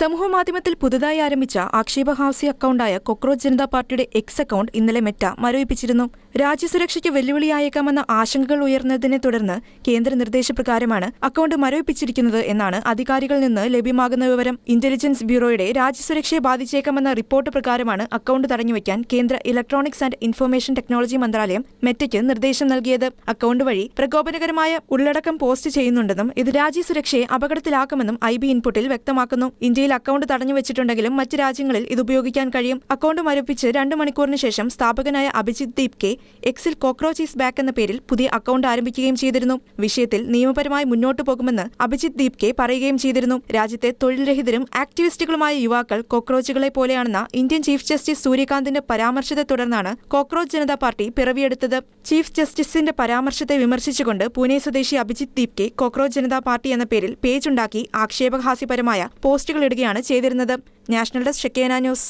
സമൂഹമാധ്യമത്തിൽ പുതുതായി ആരംഭിച്ച ആക്ഷേപഹാസ്യ അക്കൗണ്ടായ കോക്രോച്ച് ജനതാ പാർട്ടിയുടെ എക്സ് അക്കൗണ്ട് ഇന്നലെ മെറ്റ മരവിപ്പിച്ചിരുന്നു. രാജ്യസുരക്ഷയ്ക്ക് വെല്ലുവിളിയായേക്കാമെന്ന ആശങ്കകൾ ഉയർന്നതിനെ തുടർന്ന് കേന്ദ്ര നിർദ്ദേശപ്രകാരമാണ് അക്കൗണ്ട് മരവിപ്പിച്ചിരിക്കുന്നത് എന്നാണ് അധികാരികളിൽ നിന്ന് ലഭ്യമാകുന്ന വിവരം. ഇന്റലിജൻസ് ബ്യൂറോയുടെ രാജ്യസുരക്ഷയെ ബാധിച്ചേക്കാമെന്ന റിപ്പോർട്ട് പ്രകാരമാണ് അക്കൗണ്ട് തടഞ്ഞുവയ്ക്കാൻ കേന്ദ്ര ഇലക്ട്രോണിക്സ് ആൻഡ് ഇൻഫർമേഷൻ ടെക്നോളജി മന്ത്രാലയം മെറ്റയ്ക്ക് നിർദ്ദേശം നൽകിയത്. അക്കൗണ്ട് വഴി പ്രകോപനകരമായ ഉള്ളടക്കം പോസ്റ്റ് ചെയ്യുന്നുണ്ടെന്നും ഇത് രാജ്യസുരക്ഷയെ അപകടത്തിലാക്കുമെന്നും IB ഇൻപുട്ടിൽ വ്യക്തമാക്കുന്നു. ഇന്ത്യയിൽ അക്കൗണ്ട് തടഞ്ഞു വെച്ചിട്ടുണ്ടെങ്കിലും മറ്റ് രാജ്യങ്ങളിൽ ഇത് ഉപയോഗിക്കാൻ കഴിയും. അക്കൗണ്ട് മരവിപ്പിച്ച് 2 മണിക്കൂറിന് ശേഷം സ്ഥാപകനായ അഭിജിത് ദീപ് കെ എക്സിൽ കോക്രോച്ച് ഈസ് ബാക്ക് എന്ന പേരിൽ പുതിയ അക്കൗണ്ട് ആരംഭിക്കുകയും ചെയ്തിരുന്നു. വിഷയത്തിൽ നിയമപരമായി മുന്നോട്ടു പോകുമെന്ന് അഭിജിത് ദീപ് കെ പറയുകയും ചെയ്തിരുന്നു. രാജ്യത്തെ തൊഴിൽരഹിതരും ആക്ടിവിസ്റ്റുകളുമായ യുവാക്കൾ കോക്രോച്ചുകളെ പോലെയാണെന്ന ഇന്ത്യൻ ചീഫ് ജസ്റ്റിസ് സൂര്യകാന്തിന്റെ പരാമർശത്തെ തുടർന്നാണ് കോക്രോച്ച് ജനതാ പാർട്ടി പിറവിയെടുത്തത്. ചീഫ് ജസ്റ്റിസിന്റെ പരാമർശത്തെ വിമർശിച്ചുകൊണ്ട് പൂനെ സ്വദേശി Abhijit Dipke cockroach Janata party എന്ന പേരിൽ പേജുണ്ടാക്കി ആക്ഷേപഹാസ്യപരമായ പോസ്റ്റുകൾ ഇടുകയാണ് ചെയ്തിരുന്നത്. National desk Shekinah news.